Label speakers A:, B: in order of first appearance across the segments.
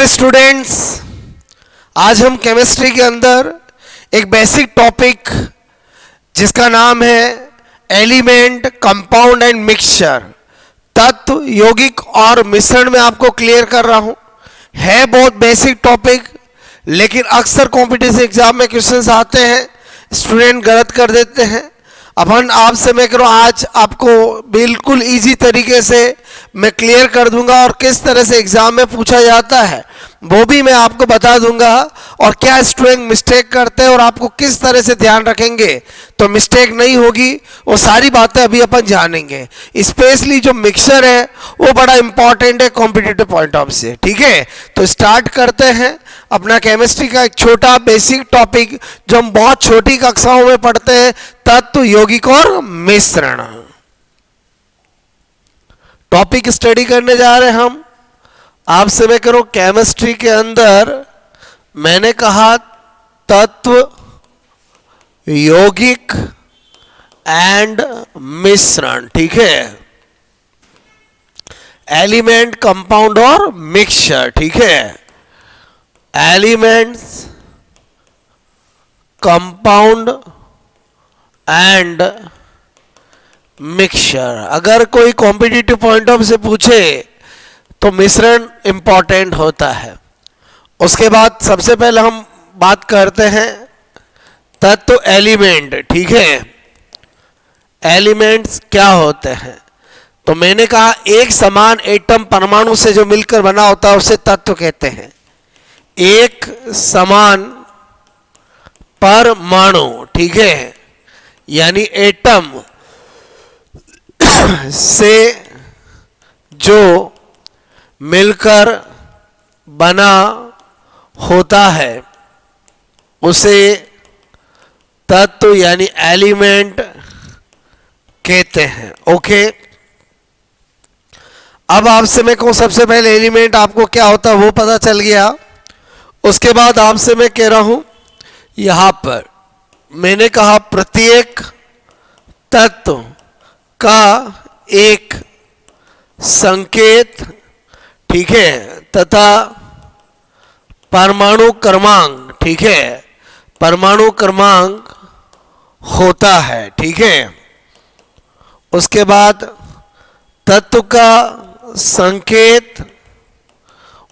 A: Dear students, आज हम chemistry के अंदर एक बेसिक टॉपिक जिसका नाम है एलिमेंट, कंपाउंड एंड मिक्सचर, तत्व, यौगिक और मिश्रण में आपको क्लियर कर रहा हूं। है बहुत बेसिक टॉपिक, लेकिन अक्सर कॉम्पिटिटिव एग्जाम में क्वेश्चंस आते हैं, स्टूडेंट गलत कर देते हैं। अपन आपसे मैं कह रहा हूं आज आपको बिल्कुल इजी तरीके से मैं क्लियर कर दूंगा और किस तरह से एग्जाम में पूछा जाता है वो भी मैं आपको बता दूंगा, और क्या स्टूडेंट मिस्टेक करते हैं और आपको किस तरह से ध्यान रखेंगे तो मिस्टेक नहीं होगी, वो सारी बातें अभी अपन जानेंगे। स्पेशली जो मिक्सचर है वो बड़ा इंपॉर्टेंट है कॉम्पिटिटिव पॉइंट ऑफ से। ठीक है, तो स्टार्ट करते हैं अपना केमिस्ट्री का एक छोटा बेसिक टॉपिक जो हम बहुत छोटी कक्षाओं में पढ़ते हैं, तत्व, यौगिक और मिश्रण। टॉपिक स्टडी करने जा रहे हैं हम। आपसे मैं करूं केमिस्ट्री के अंदर मैंने कहा तत्व, यौगिक एंड मिश्रण। ठीक है, एलिमेंट, कंपाउंड और मिक्सचर। ठीक है, एलिमेंट्स, कंपाउंड एंड मिक्सचर। अगर कोई कॉम्पिटिटिव पॉइंट ऑफ से पूछे तो मिश्रण इंपॉर्टेंट होता है। उसके बाद सबसे पहले हम बात करते हैं तत्व, एलिमेंट। ठीक है, एलिमेंट्स क्या होते हैं? तो मैंने कहा एक समान एटम परमाणु से जो मिलकर बना होता है उसे तत्व कहते हैं। एक समान परमाणु, ठीक है, यानी एटम से जो मिलकर बना होता है उसे तत्व यानी एलिमेंट कहते हैं। ओके, अब आपसे मैं कहूं सबसे पहले एलिमेंट आपको क्या होता है वो पता चल गया। उसके बाद आपसे मैं कह रहा हूं यहां पर मैंने कहा प्रत्येक तत्व का एक संकेत, ठीक है, तथा परमाणु क्रमांक, ठीक है, परमाणु क्रमांक होता है। ठीक है, उसके बाद तत्व का संकेत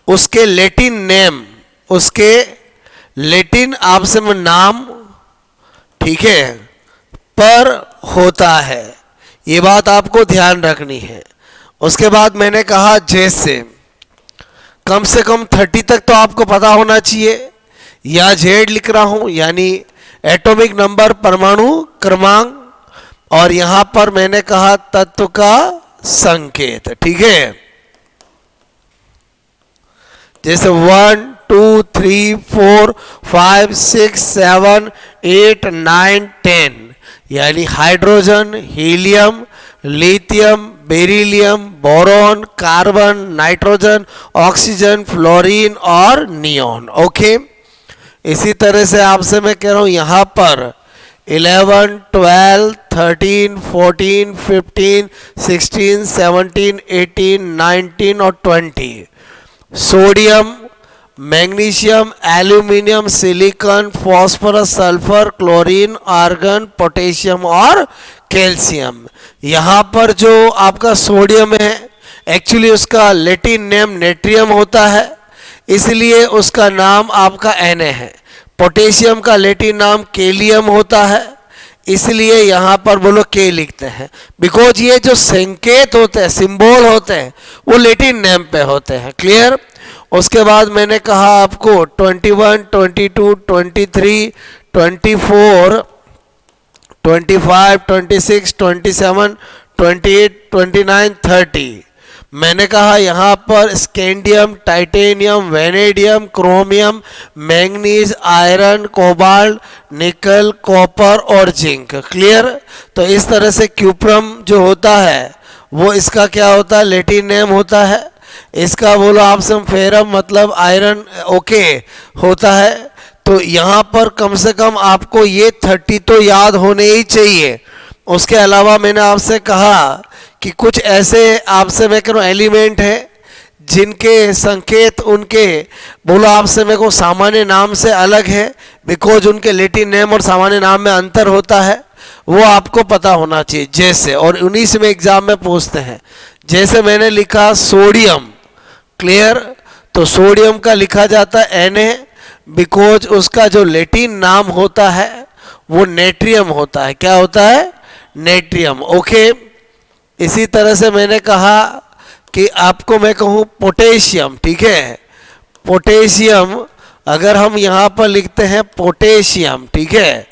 A: उसके लैटिन नेम, उसके लैटिन आपसे में नाम, ठीक है, पर होता है। ये बात आपको ध्यान रखनी है। उसके बाद मैंने कहा जैसे कम से कम 30 तक तो आपको पता होना चाहिए, या जेड लिख रहा हूं यानी एटॉमिक नंबर, परमाणु क्रमांक, और यहां पर मैंने कहा तत्व का संकेत। ठीक है, जैसे 1 2 3 4 5 6 7 8 9 10 यानी hydrogen, helium, lithium, beryllium, boron, carbon, nitrogen, oxygen, fluorine और नियोन। ओके, इसी तरह से आपसे मैं कह रहा हूं यहां पर 11 12 13 14 15 16 17 18 19 और 20 sodium, magnesium, aluminium, silicon, phosphorus, sulphur, chlorine, argon, potassium और कैल्शियम। यहां पर जो आपका सोडियम है एक्चुअली उसका लैटिन नेम नेट्रियम होता है, इसलिए उसका नाम आपका Na है। पोटेशियम का लैटिन नाम केलियम होता है, इसलिए यहां पर बोलो के लिखते हैं, बिकॉज ये जो संकेत होते हैं, सिंबल होते हैं, वो लैटिन नेम पे होते हैं। क्लियर? उसके बाद मैंने कहा आपको 21 22 23 24 25 26 27 28 29 30 मैंने कहा यहाँ पर scandium, titanium, vanadium, chromium, manganese, iron, cobalt, निकल, कॉपर और जिंक। क्लियर? तो इस तरह से क्यूप्रम जो होता है वो इसका क्या होता है, लैटिन नेम होता है। इसका बोलो आपसे फेरम मतलब आयरन, ओके, होता है। तो यहाँ पर कम से कम आपको ये 30 तो याद होने ही चाहिए। उसके अलावा मैंने आपसे कहा कि कुछ ऐसे आपसे मैं कह रहा हूँ एलिमेंट है जिनके संकेत उनके बोलो आपसे मेरे को सामान्य नाम से अलग है, बिकॉज उनके लैटिन नेम और सामान्य नाम में अंतर होता है, वो आपको पता होना चाहिए। जैसे, और उन्हीं से में एग्जाम में पूछते हैं, जैसे मैंने लिखा सोडियम, क्लियर, तो सोडियम का लिखा जाता है Na, बिकॉज उसका जो लैटिन नाम होता है वो नेट्रियम होता है। क्या होता है? नेट्रियम। ओके, इसी तरह से मैंने कहा कि आपको मैं कहूँ पोटेशियम, ठीक है, पोटेशियम अगर हम यहाँ पर लिखते हैं पोटेशियम, ठीक है,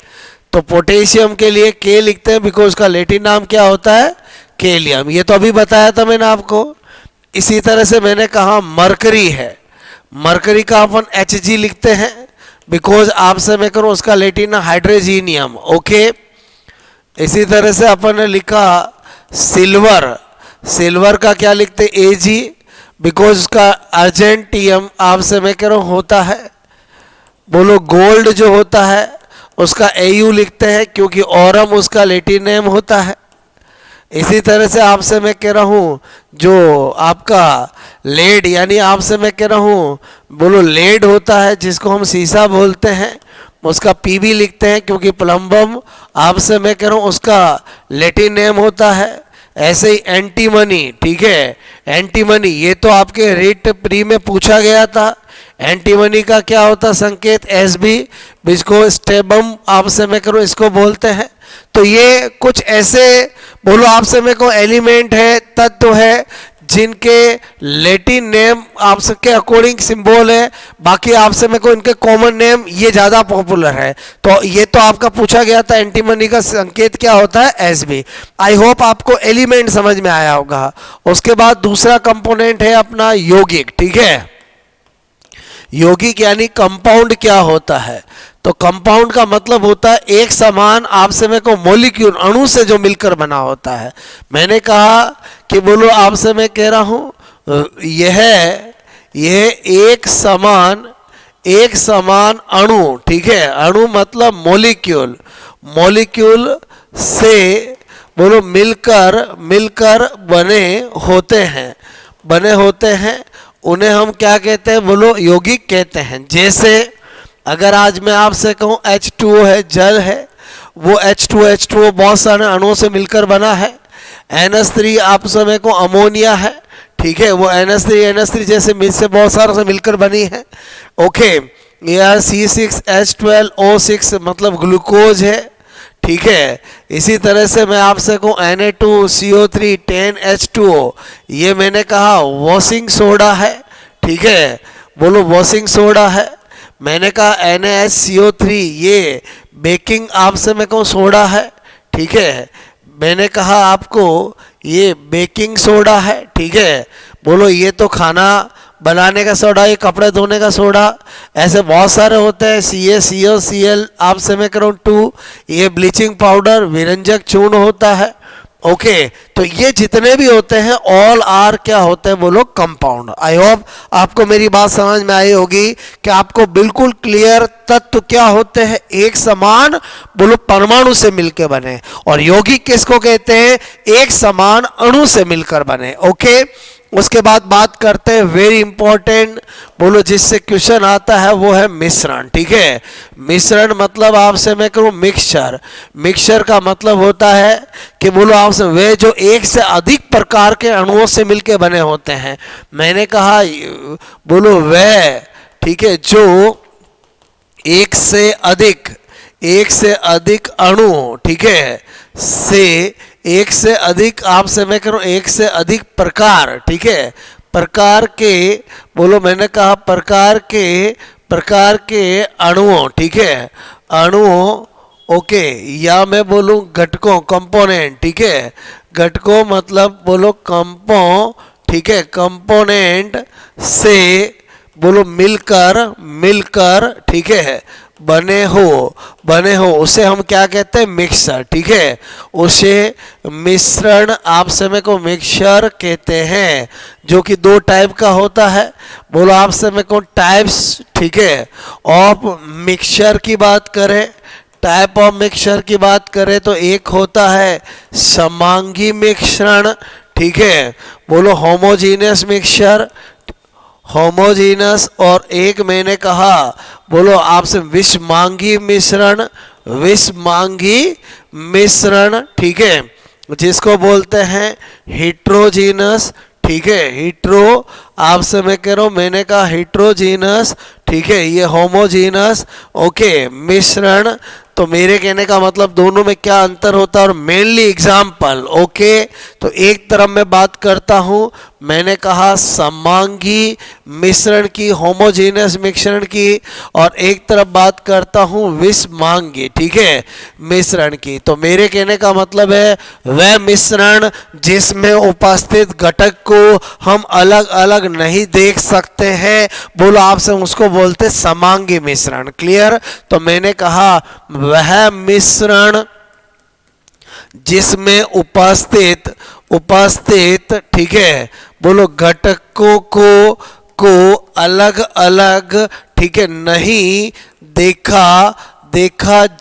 A: तो पोटेशियम के लिए के लिखते हैं बिकॉज उसका लैटिन नाम क्या होता है? केलियम। ये तो अभी बताया था मैंने आपको। इसी तरह से मैंने कहा मरकरी है, मरकरी का अपन Hg लिखते हैं बिकॉज आपसे मैं करूँ उसका लैटिन हाइड्रोजीनियम। ओके, इसी तरह से अपन ने लिखा सिल्वर, सिल्वर का क्या लिखते हैं? Ag, बिकॉज उसका अर्जेंटियम आपसे मैं कह रहा हूँ होता है। बोलो गोल्ड जो होता है उसका Au लिखते हैं क्योंकि औरम उसका लैटिन नेम होता है। इसी तरह से आपसे मैं कह रहा हूँ जो आपका लेड, यानी आपसे मैं कह रहा हूँ बोलो लेड होता है जिसको हम सीसा बोलते हैं, उसका Pb लिखते हैं क्योंकि प्लम्बम आपसे मैं कह रहा हूँ उसका लैटिन नेम होता है। ऐसे ही एंटीमनी, ठीक है, एंटीमनी ये तो आपके रीट प्री में पूछा गया था। एंटीमनी का क्या होता संकेत? Sb, जिसको स्टेबम आपसे मैं करूँ इसको बोलते हैं। तो ये कुछ ऐसे बोलो आपसे मेरे को एलिमेंट है, तत्व है, जिनके लैटिन नेम आपके अकॉर्डिंग सिंबल है, बाकी आपसे मेरे को इनके कॉमन नेम ये ज़्यादा पॉपुलर है। तो ये तो आपका पूछा गया था एंटीमनी का संकेत क्या होता है? Sb। आई होप आपको एलिमेंट समझ में आया होगा। उसके बाद दूसरा कंपोनेंट है अपना यौगिक, ठीक है। यौगिक यानी कंपाउंड क्या होता है? तो कंपाउंड का मतलब होता है एक समान आपसे मैं को मॉलिक्यूल, अणु से जो मिलकर बना होता है। मैंने कहा कि बोलो आपसे मैं कह रहा हूँ यह एक समान अणु, ठीक है, अणु मतलब मॉलिक्यूल, मॉलिक्यूल से बोलो मिलकर बने होते हैं, उन्हें हम क्या कहते हैं? बोलो यौगिक कहते हैं। जैसे अगर आज मैं आपसे कहूँ H2O है, जल है, वो H2O बहुत सारे अणुओं से मिलकर बना है। NH3 आप समय को अमोनिया है, ठीक है, वो NH3 जैसे मिल से बहुत सारों से मिलकर बनी है। ओके, यह C6H12O6 मतलब ग्लूकोज है, ठीक है। इसी तरह से मैं आपसे कहूँ Na2CO3 10H2O, ये मैंने कहा वॉशिंग सोडा है, ठीक है, बोलो वॉशिंग सोडा है। मैंने कहा NaHCO3 ये बेकिंग आपसे मैं कहूँ सोडा है, ठीक है, मैंने कहा आपको ये बेकिंग सोडा है, ठीक है, बोलो ये तो खाना बनाने का सोडा, ये कपड़े धोने का सोडा, ऐसे बहुत सारे होते हैं। CaCO आपसे मैं करूँ 2, ये ब्लीचिंग पाउडर विरंजक चूर्ण होता है। ओके, तो ये जितने भी होते हैं ऑल आर क्या होते हैं? बोलो कंपाउंड। आई होप आपको मेरी बात समझ में आई होगी कि आपको बिल्कुल क्लियर तत्व क्या होते हैं? एक समान बोलो परमाणु से मिलकर बने, और यौगिक किसको कहते हैं? एक समान अणु से मिलकर बने। ओके, उसके बाद बात करते हैं वेरी इंपॉर्टेंट बोलो जिससे क्वेश्चन आता है, वो है मिश्रण, ठीक है। मिश्रण मतलब आपसे मैं करूँ मिक्सचर, मिक्सचर का मतलब होता है कि बोलो आपसे वे जो एक से अधिक प्रकार के अणुओं से मिलके बने होते हैं। मैंने कहा बोलो वे, ठीक है, जो एक से अधिक अणु, ठीक है, से एक से अधिक आपसे मैं करूँ एक से अधिक प्रकार, ठीक है, प्रकार के बोलो मैंने कहा प्रकार के अणुओं, ठीक है, अणुओं। ओके, या मैं बोलूँ घटकों, कंपोनेंट, ठीक है, घटकों मतलब बोलो कंपो, ठीक है, कंपोनेंट से बोलो मिलकर ठीक है बने हो उसे हम क्या कहते हैं? मिक्सर, ठीक है, उसे मिश्रण आप समय को मिक्सर कहते हैं, जो कि दो टाइप का होता है। बोलो आप समय को टाइप्स, ठीक है, ऑफ मिक्सर की बात करें, टाइप ऑफ मिक्सर की बात करें तो एक होता है समांगी मिश्रण, ठीक है, बोलो होमोजीनियस मिक्सचर, होमोजीनस, और एक मैंने कहा बोलो आपसे विषमांगी मिश्रण, विषमांगी मिश्रण, ठीक है, जिसको बोलते हैं हिट्रोजीनस, ठीक है, हिट्रो, आपसे मैं कह रहा हूं, मैंने कहा हिट्रोजीनस, ठीक है, ये होमोजीनस, ओके, मिश्रण। तो मेरे कहने का मतलब दोनों में क्या अंतर होता है, और मेनली एग्जाम्पल, ओके। तो एक तरफ मैं बात करता हूं, मैंने कहा समांगी मिश्रण की, होमोजीनियस मिश्रण की, और एक तरफ बात करता हूं विषमांगी, ठीक है, मिश्रण की। तो मेरे कहने का मतलब है वह मिश्रण जिसमें उपस्थित घटक को हम अलग अलग नहीं देख सकते हैं, बोलो आपसे उसको बोलते समांगी मिश्रण। क्लियर? तो मैंने कहा वह मिश्रण जिसमें उपस्थित ठीक है, बोलो घटकों को अलग अलग, ठीक है, नहीं देखा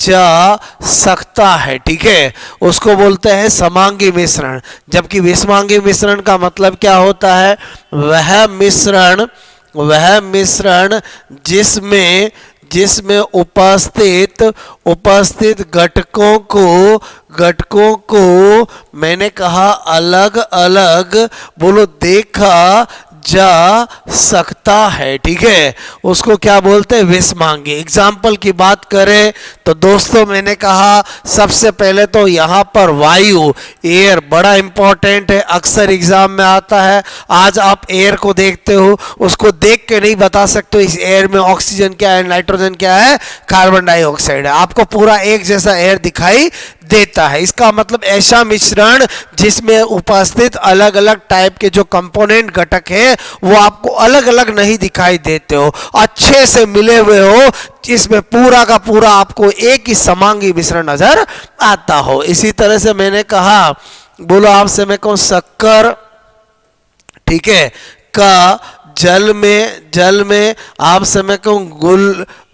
A: जा सकता है, ठीक है, उसको बोलते हैं समांगी मिश्रण। जबकि विषमांगी मिश्रण का मतलब क्या होता है, वह मिश्रण जिसमें उपस्थित घटकों को मैंने कहा अलग अलग, बोलो देखा जा सकता है, ठीक है, उसको क्या बोलते हैं, विषमांगी। एग्जाम्पल की बात करें तो दोस्तों मैंने कहा सबसे पहले तो यहाँ पर वायु, एयर बड़ा इंपॉर्टेंट है, अक्सर एग्जाम में आता है। आज आप एयर को देखते हो, उसको देख के नहीं बता सकते इस एयर में ऑक्सीजन क्या है, नाइट्रोजन क्या है, कार्बन डाइऑक्साइड है। आपको पूरा एक जैसा एयर दिखाई देता है। इसका मतलब ऐसा मिश्रण जिसमें उपस्थित अलग अलग टाइप के जो कंपोनेंट घटक है वो आपको अलग अलग नहीं दिखाई देते हो, अच्छे से मिले हुए हो, इसमें पूरा का पूरा आपको एक ही समांगी मिश्रण नजर आता हो। इसी तरह से मैंने कहा, बोलो आपसे मैं कहूं शक्कर, ठीक है, का जल में आप समय कहूँ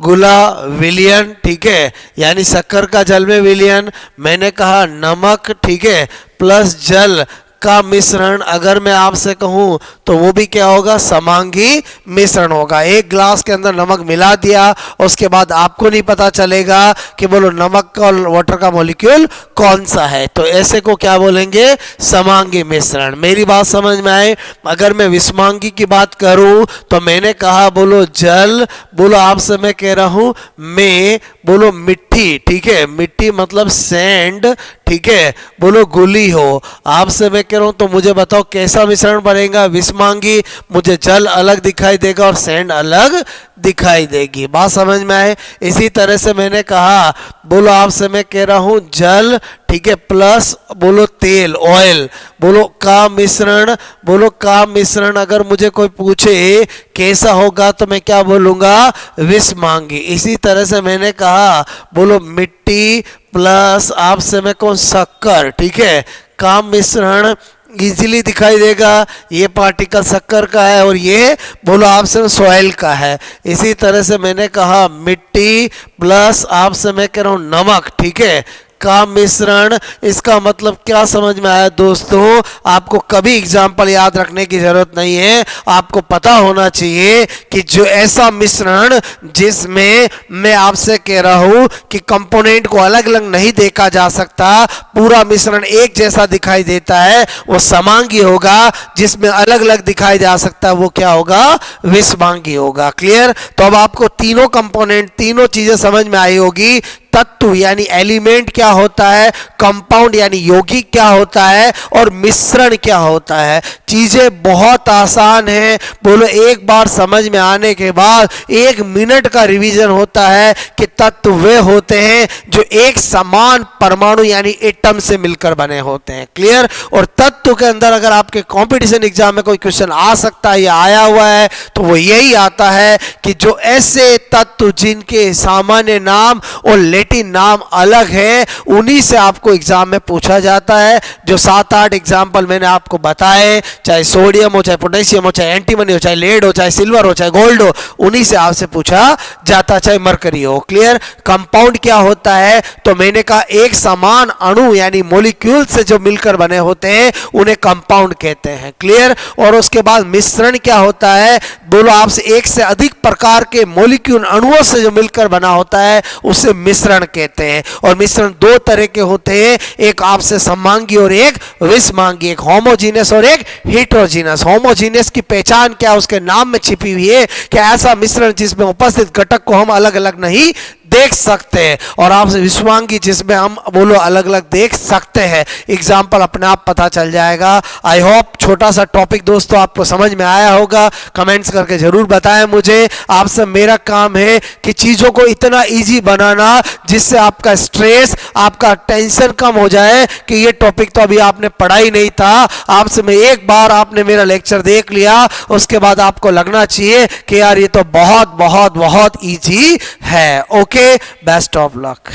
A: गुला विलियन, ठीक है, यानी शक्कर का जल में विलियन। मैंने कहा नमक, ठीक है, प्लस जल का मिश्रण अगर मैं आपसे कहूं तो वो भी क्या होगा, समांगी मिश्रण होगा। एक ग्लास के अंदर नमक मिला दिया, उसके बाद आपको नहीं पता चलेगा कि बोलो नमक का और वाटर का मॉलिक्यूल कौन सा है, तो ऐसे को क्या बोलेंगे, समांगी मिश्रण। मेरी बात समझ में आए? अगर मैं विषमांगी की बात करूं तो मैंने कहा बोलो जल, बोलो आपसे मैं कह रहा हूं मैं, बोलो मिट्टी, ठीक है, मिट्टी मतलब सैंड, ठीक है, बोलो गुली हो, आपसे मैं कह रहा हूं तो मुझे बताओ कैसा मिश्रण बनेगा, विषमांगी। मुझे जल अलग दिखाई देगा और सैंड अलग दिखाई देगी। बात समझ में आए? इसी तरह से मैंने कहा, बोलो आपसे मैं कह रहा हूं जल, ठीक है, प्लस बोलो तेल, ऑयल, बोलो का मिश्रण, बोलो का मिश्रण अगर मुझे कोई पूछे कैसा होगा तो मैं क्या बोलूंगा, विषमांगी। इसी तरह से मैंने कहा, बोलो मिट्टी प्लस आपसे मैं कौन शक्कर, ठीक है, का मिश्रण इजीली दिखाई देगा, ये पार्टिकल शक्कर का है और ये बोलो आपसे सॉइल का है। इसी तरह से मैंने कहा मिट्टी प्लस आपसे मैं कह रहा हूं नमक, ठीक है, का मिश्रण। इसका मतलब क्या समझ में आया दोस्तों? आपको कभी एग्जाम्पल याद रखने की जरूरत नहीं है, आपको पता होना चाहिए कि जो ऐसा मिश्रण जिसमें मैं आपसे कह रहा हूं कि कंपोनेंट को अलग अलग नहीं देखा जा सकता, पूरा मिश्रण एक जैसा दिखाई देता है, वो समांगी होगा। जिसमें अलग अलग दिखाई जा सकता है वो क्या होगा, विषमांगी होगा। क्लियर? तो अब आपको तीनों कंपोनेंट, तीनों चीजें समझ में आई होगी। तत्व यानी एलिमेंट क्या होता है, कंपाउंड यानी यौगिक क्या होता है, और मिश्रण क्या होता है। चीजें बहुत आसान है, बोलो एक बार समझ में आने के बाद 1 मिनट का रिवीजन होता है कि तत्व वे होते हैं जो एक समान परमाणु यानी एटम से मिलकर बने होते हैं। क्लियर? और तत्व के अंदर अगर आपके कंपटीशन एग्जाम में कोई क्वेश्चन आ सकता है या आया हुआ है तो वो यही आता है कि जो ऐसे तत्व जिनके सामान्य नाम और वैरायटी नाम अलग है, उन्हीं से आपको एग्जाम में पूछा जाता है। जो 7-8 एग्जाम्पल मैंने आपको बताए, चाहे सोडियम हो, चाहे पोटेशियम हो, चाहे एंटीमनी हो, चाहे लेड हो, चाहे सिल्वर हो, चाहे गोल्ड हो, उन्हीं से आपसे पूछा जाता, चाहे मरकरी हो। क्लियर? कंपाउंड क्या होता है? तो मैंने कहा एक समान अणु यानी मॉलिक्यूल से जो मिलकर बने होते हैं उन्हें कंपाउंड कहते हैं। क्लियर? और उसके बाद मिश्रण क्या होता है? बोलो आपसे एक से अधिक प्रकार के मॉलिक्यूल अणुओं से जो मिलकर बना होता है उसे मिश्रण कहते हैं। और मिश्रण दो तरह के होते हैं, एक आपसे सममांगी और एक विषमांगी, एक होमोजीनियस और एक हेटेरोजीनियस। होमोजीनियस की पहचान क्या उसके नाम में छिपी हुई है कि ऐसा मिश्रण जिसमें उपस्थित घटक को हम अलग अलग नहीं देख सकते हैं, और आपसे विषमांगी जिसमें हम बोलो अलग अलग देख सकते हैं। एग्जाम्पल अपने आप पता चल जाएगा। आई होप छोटा सा टॉपिक दोस्तों आपको समझ में आया होगा। कमेंट्स करके जरूर बताएं मुझे। आपसे मेरा काम है कि चीजों को इतना इजी बनाना जिससे आपका स्ट्रेस, आपका टेंशन कम हो जाए कि ये टॉपिक तो अभी आपने पढ़ा ही नहीं था। आपसे मैं एक बार आपने मेरा लेक्चर देख लिया, उसके बाद आपको लगना चाहिए कि यार ये तो बहुत बहुत बहुत इजी है। Okay, best of luck.